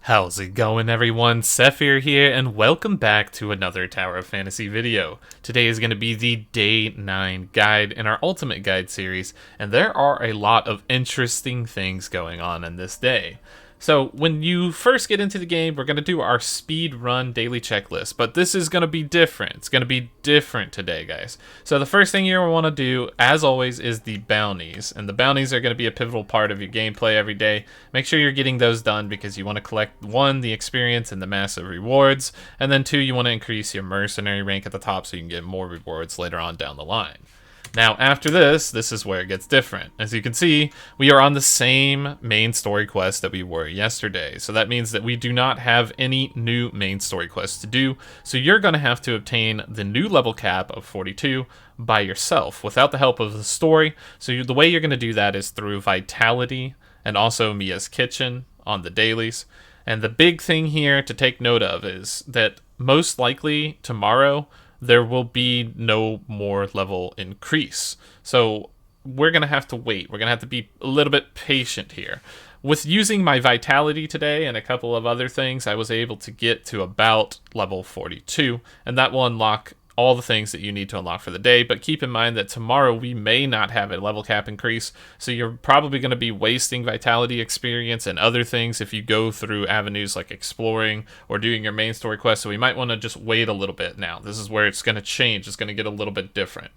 How's it going, everyone? Sethphir here, and welcome back to another Tower of Fantasy video. Today is going to be the Day 9 guide in our Ultimate Guide series, and there are a lot of interesting things going on in this day. So, when you first get into the game, we're going to do our speed run daily checklist, but this is going to be different. It's going to be different today, guys. So, the first thing you want to do, as always, is the bounties, and the bounties are going to be a pivotal part of your gameplay every day. Make sure you're getting those done because you want to collect, 1, the experience and the massive rewards, and then 2, you want to increase your mercenary rank at the top so you can get more rewards later on down the line. Now, after this is where it gets different. As you can see, we are on the same main story quest that we were yesterday. So that means that we do not have any new main story quests to do. So you're going to have to obtain the new level cap of 42 by yourself without the help of the story. So the way you're going to do that is through Vitality and also Mia's Kitchen on the dailies. And the big thing here to take note of is that most likely tomorrow there will be no more level increase. So we're going to have to wait. We're going to have to be a little bit patient here. With using my Vitality today and a couple of other things, I was able to get to about level 42, and that will unlock all the things that you need to unlock for the day. But keep in mind that tomorrow we may not have a level cap increase, so you're probably going to be wasting Vitality experience and other things if you go through avenues like exploring or doing your main story quest. So we might want to just wait a little bit now. This is where it's going to change. It's going to get a little bit different.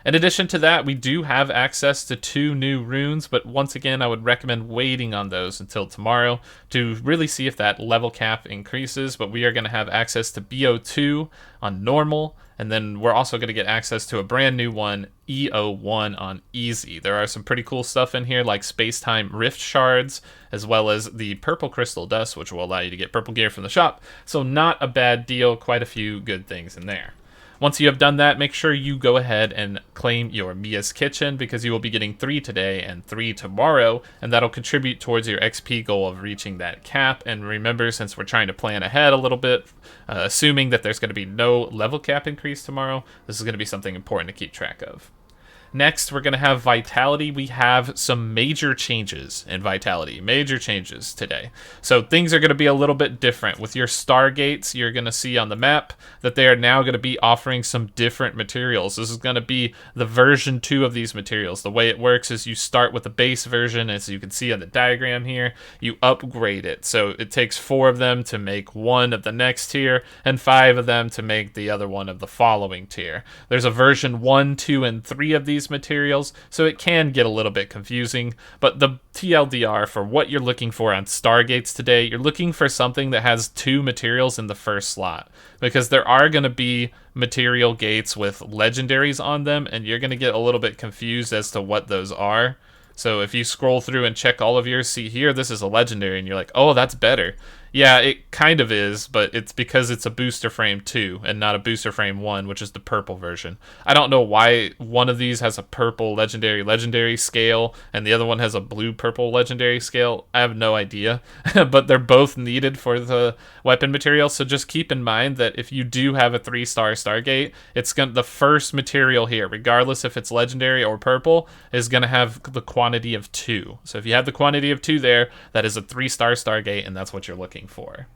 In addition to that, we do have access to 2 new runes, but once again, I would recommend waiting on those until tomorrow to really see if that level cap increases. But we are going to have access to BO2 on normal, and then we're also going to get access to a brand new one, EO1 on easy. There are some pretty cool stuff in here like space-time rift shards, as well as the purple crystal dust, which will allow you to get purple gear from the shop. So not a bad deal, quite a few good things in there. Once you have done that, make sure you go ahead and claim your Mia's Kitchen because you will be getting 3 today and 3 tomorrow, and that'll contribute towards your XP goal of reaching that cap. And remember, since we're trying to plan ahead a little bit, assuming that there's going to be no level cap increase tomorrow, this is going to be something important to keep track of. Next, we're going to have Vitality. We have some major changes in Vitality. Major changes today. So things are going to be a little bit different. With your Stargates, you're going to see on the map that they are now going to be offering some different materials. This is going to be the version 2 of these materials. The way it works is you start with the base version, as you can see on the diagram here. You upgrade it. So it takes 4 of them to make 1 of the next tier, and 5 of them to make the other one of the following tier. There's a version 1, 2, and 3 of these materials, so it can get a little bit confusing, but the TLDR for what you're looking for on Stargates today, you're looking for something that has 2 materials in the first slot, because there are going to be material gates with legendaries on them, and you're going to get a little bit confused as to what those are. So if you scroll through and check all of yours, see here, this is a legendary, and you're like, oh, that's better. Yeah, it kind of is, but it's because it's a booster frame 2 and not a booster frame 1, which is the purple version. I don't know why one of these has a purple legendary scale and the other one has a blue purple legendary scale. I have no idea, but they're both needed for the weapon material. So just keep in mind that if you do have a 3-star Stargate, it's the first material here, regardless if it's legendary or purple, is going to have the quantity of 2. So if you have the quantity of 2 there, that is a 3-star Stargate, and that's what you're looking for.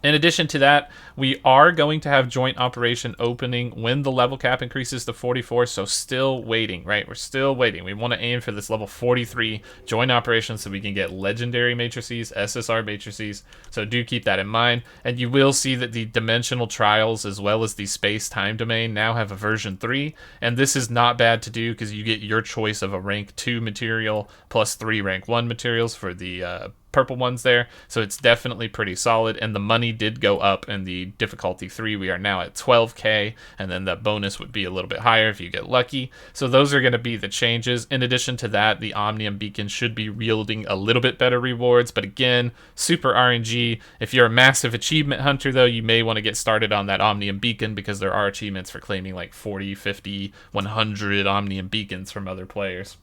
In addition to that, we are going to have joint operation opening when the level cap increases to 44, so still waiting, right? We're still waiting. We want to aim for this level 43 joint operation so we can get legendary matrices, SSR matrices, so do keep that in mind. And you will see that the dimensional trials as well as the space-time domain now have a version 3, and this is not bad to do because you get your choice of a rank 2 material plus 3 rank 1 materials for the purple ones there, so it's definitely pretty solid. And the money did go up in the difficulty 3. We are now at 12k, and then that bonus would be a little bit higher if you get lucky. So those are going to be the changes. In addition to that, the Omnium Beacon should be yielding a little bit better rewards, but again, super RNG. If you're a massive achievement hunter though, you may want to get started on that Omnium Beacon because there are achievements for claiming like 40, 50, 100 Omnium Beacons from other players.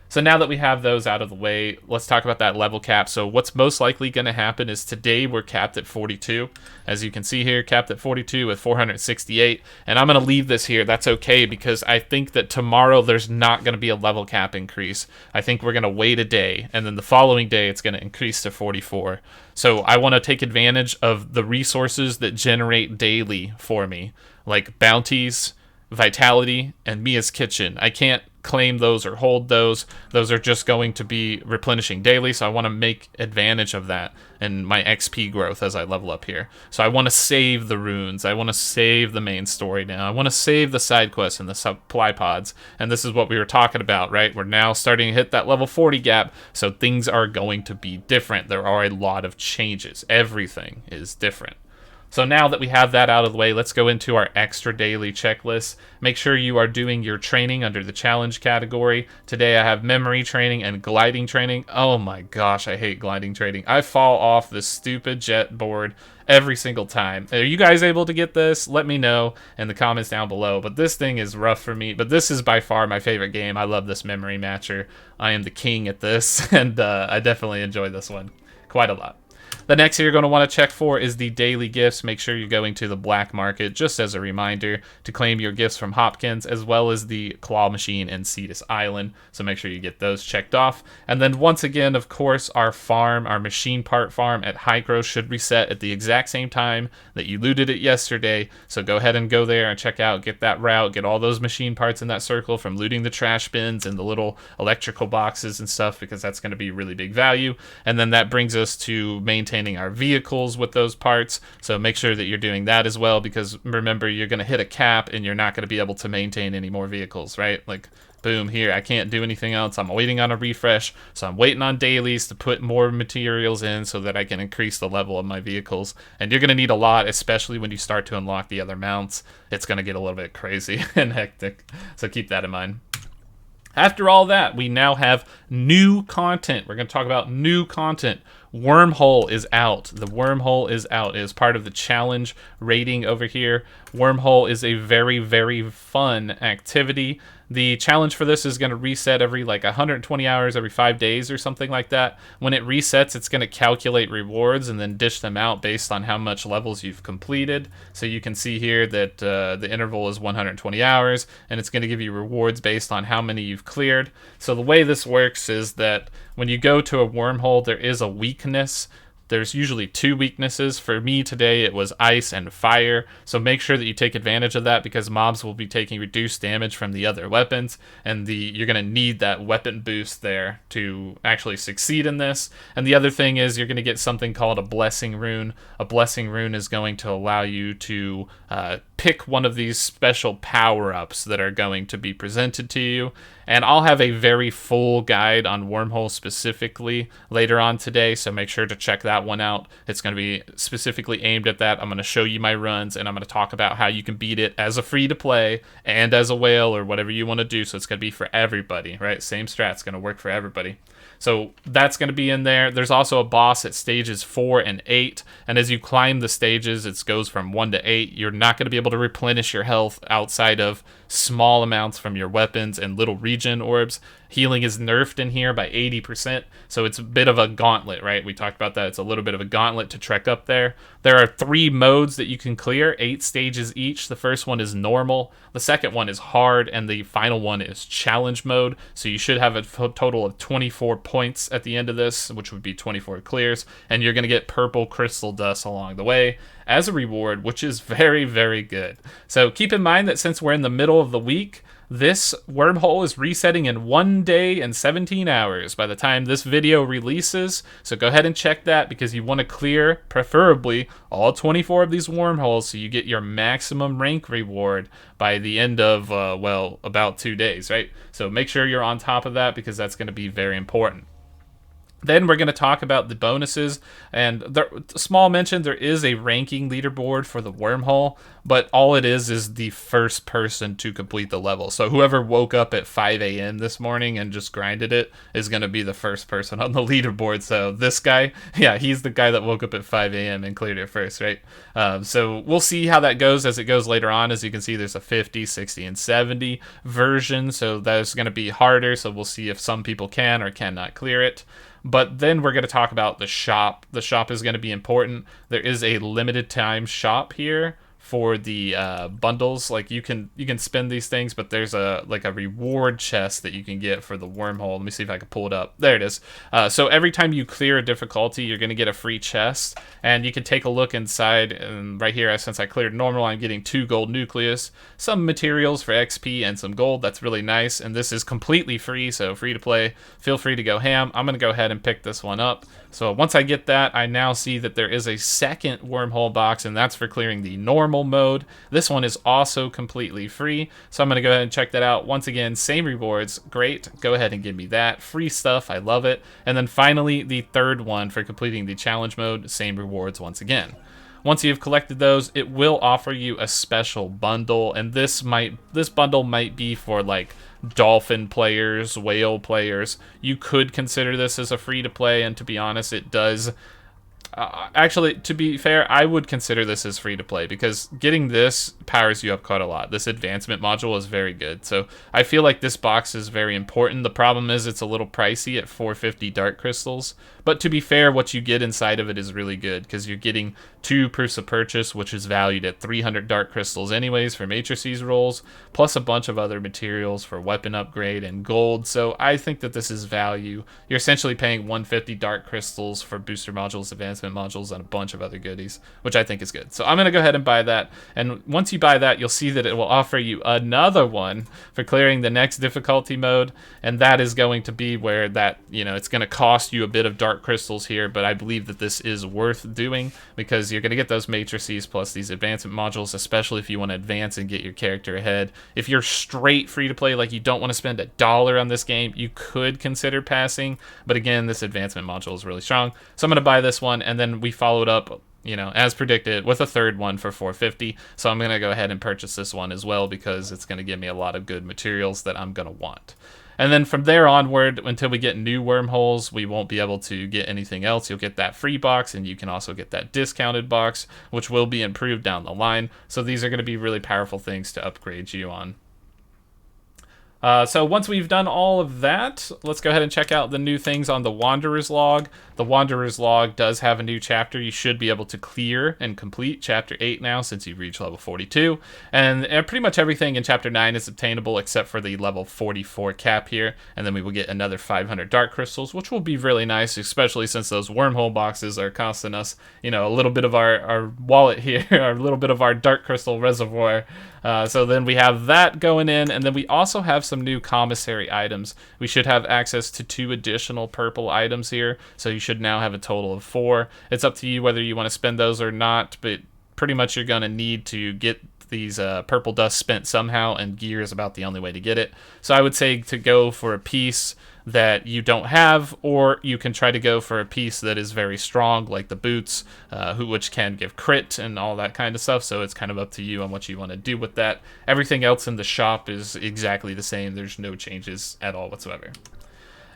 So now that we have those out of the way, let's talk about that level cap. So what's most likely going to happen is today we're capped at 42. As you can see here, capped at 42 with 468. And I'm going to leave this here. That's okay, because I think that tomorrow there's not going to be a level cap increase. I think we're going to wait a day, and then the following day it's going to increase to 44. So I want to take advantage of the resources that generate daily for me, like bounties, vitality, and Mia's Kitchen. I can't claim those or hold those. Those are just going to be replenishing daily, so I want to make advantage of that and my XP growth as I level up here. So I want to save the runes. I want to save the main story now. I want to save the side quests and the supply pods. And this is what we were talking about, right? We're now starting to hit that level 40 gap, so things are going to be different. There are a lot of changes. Everything is different. So now that we have that out of the way, let's go into our extra daily checklist. Make sure you are doing your training under the challenge category. Today I have memory training and gliding training. Oh my gosh, I hate gliding training. I fall off this stupid jet board every single time. Are you guys able to get this? Let me know in the comments down below. But this thing is rough for me. But this is by far my favorite game. I love this memory matcher. I am the king at this, and I definitely enjoy this one quite a lot. The next you're going to want to check for is the daily gifts. Make sure you're going to the black market, just as a reminder, to claim your gifts from Hopkins, as well as the claw machine and Cetus Island. So make sure you get those checked off. And then once again, of course, our farm, our machine part farm at Hydro should reset at the exact same time that you looted it yesterday. So go ahead and go there and check out, get that route, get all those machine parts in that circle from looting the trash bins and the little electrical boxes and stuff, because that's going to be really big value. And then that brings us to maintaining our vehicles with those parts, so make sure that you're doing that as well, because remember, you're going to hit a cap and you're not going to be able to maintain any more vehicles, right? Like, boom, here, I can't do anything else. I'm waiting on a refresh, so I'm waiting on dailies to put more materials in so that I can increase the level of my vehicles. And you're going to need a lot, especially when you start to unlock the other mounts. It's going to get a little bit crazy and hectic, so keep that in mind. After all that, we now have new content. We're going to talk about new content. Wormhole is out. The Wormhole is out. It is part of the challenge rating over here. Wormhole is a very, very fun activity. The challenge for this is going to reset every like 120 hours, every 5 days or something like that. When it resets, it's going to calculate rewards and then dish them out based on how much levels you've completed. So you can see here that the interval is 120 hours, and it's going to give you rewards based on how many you've cleared. So the way this works is that when you go to a wormhole, there is a weakness. There's usually 2 weaknesses. For me today, it was ice and fire. So make sure that you take advantage of that, because mobs will be taking reduced damage from the other weapons, and you're going to need that weapon boost there to actually succeed in this. And the other thing is you're going to get something called a blessing rune. A blessing rune is going to allow you to pick one of these special power-ups that are going to be presented to you. And I'll have a very full guide on Wormhole specifically later on today, so make sure to check that one out. It's going to be specifically aimed at that. I'm going to show you my runs, and I'm going to talk about how you can beat it as a free-to-play and as a whale or whatever you want to do. So it's going to be for everybody, right? Same strat's going to work for everybody. So that's going to be in there. There's also a boss at stages 4 and 8. And as you climb the stages, it goes from 1 to 8. You're not going to be able to replenish your health outside of small amounts from your weapons and little regen orbs. Healing is nerfed in here by 80%, so it's a bit of a gauntlet, right? We talked about that. It's a little bit of a gauntlet to trek up there. There are 3 modes that you can clear, 8 stages each. The first one is normal, the second one is hard, and the final one is challenge mode. So you should have a total of 24 points at the end of this, which would be 24 clears, and you're going to get purple crystal dust along the way as a reward, which is very, very good. So keep in mind that since we're in the middle of the week, this wormhole is resetting in 1 day and 17 hours by the time this video releases. So go ahead and check that, because you want to clear, preferably, all 24 of these wormholes so you get your maximum rank reward by the end of, well, about 2 days, right? So make sure you're on top of that, because that's going to be very important. Then we're going to talk about the bonuses, and small mention, there is a ranking leaderboard for the wormhole, but all it is the first person to complete the level. So whoever woke up at 5 a.m. this morning and just grinded it is going to be the first person on the leaderboard. So this guy, yeah, he's the guy that woke up at 5 a.m. and cleared it first, right? So we'll see how that goes as it goes later on. As you can see, there's a 50, 60, and 70 version, so that's going to be harder. So we'll see if some people can or cannot clear it. But then we're going to talk about the shop. The shop is going to be important. There is a limited time shop here for the bundles. Like you can spend these things, but there's a reward chest that you can get for the wormhole. Let me see if I can pull it up. There it is. So every time you clear a difficulty, you're going to get a free chest, and you can take a look inside. And right here, since I cleared normal, I'm getting 2 gold nucleus, some materials for XP, and some gold. That's really nice. And this is completely free, so free to play. Feel free to go ham. I'm going to go ahead and pick this one up. So once I get that, I now see that there is a second wormhole box, and that's for clearing the normal mode. This one is also completely free, so I'm going to go ahead and check that out. Once again, same rewards. Great. Go ahead and give me that. Free stuff. I love it. And then finally, the third one for completing the challenge mode. Same rewards once again. Once you've collected those, it will offer you a special bundle, and this bundle might be for like dolphin players, whale players. You could consider this as a free to play, and to be honest, it does. Actually, to be fair, I would consider this as free to play, because getting this powers you up quite a lot. This advancement module is very good, so I feel like this box is very important. The problem is it's a little pricey at 450 dark crystals, but to be fair, what you get inside of it is really good, because you're getting 2 proofs of purchase, which is valued at 300 dark crystals anyways for matrices rolls, plus a bunch of other materials for weapon upgrade and gold. So I think that this is value. You're essentially paying 150 dark crystals for booster modules, advancement modules, and a bunch of other goodies, which I think is good. So I'm going to go ahead and buy that, and once you buy that, you'll see that it will offer you another one for clearing the next difficulty mode, and that is going to be where that, it's going to cost you a bit of dark crystals here, but I believe that this is worth doing, because you're going to get those matrices plus these advancement modules, especially if you want to advance and get your character ahead. If you're straight free to play, like you don't want to spend $1 on this game, you could consider passing, but again, this advancement module is really strong, so I'm going to buy this one. And then we followed up, as predicted, with a third one for 450. So I'm going to go ahead and purchase this one as well, because it's going to give me a lot of good materials that I'm going to want. And then from there onward, until we get new wormholes, we won't be able to get anything else. You'll get that free box, and you can also get that discounted box, which will be improved down the line. So these are going to be really powerful things to upgrade you on. So once we've done all of that, let's go ahead and check out the new things on the Wanderer's Log. The Wanderer's Log does have a new chapter. You should be able to clear and complete Chapter 8 now, since you've reached level 42. And pretty much everything in Chapter 9 is obtainable except for the level 44 cap here. And then we will get another 500 Dark Crystals, which will be really nice, especially since those wormhole boxes are costing us, a little bit of our wallet here, a little bit of our Dark Crystal reservoir. So then we have that going in, and then we also have some new commissary items. We should have access to 2 additional purple items here, so you should now have a total of 4. It's up to you whether you want to spend those or not, but pretty much you're going to need to get these purple dust spent somehow, and gear is about the only way to get it. So I would say to go for a piece that you don't have, or you can try to go for a piece that is very strong, like the boots, which can give crit and all that kind of stuff. So it's kind of up to you on what you want to do with that. Everything else in the shop is exactly the same. There's no changes at all whatsoever.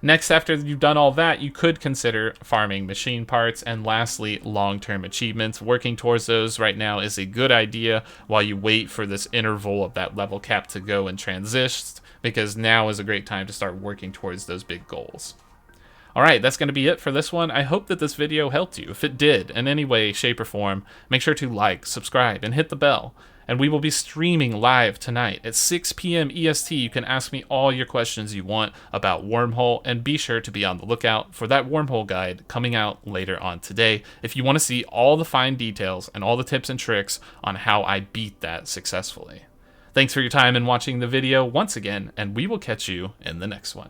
Next, after you've done all that, you could consider farming machine parts, and lastly, long-term achievements. Working towards those right now is a good idea while you wait for this interval of that level cap to go and transition, because now is a great time to start working towards those big goals. Alright, that's going to be it for this one. I hope that this video helped you. If it did, in any way, shape, or form, make sure to like, subscribe, and hit the bell. And we will be streaming live tonight at 6 p.m. EST. You can ask me all your questions you want about Wormhole, and be sure to be on the lookout for that Wormhole guide coming out later on today if you want to see all the fine details and all the tips and tricks on how I beat that successfully. Thanks for your time and watching the video once again, and we will catch you in the next one.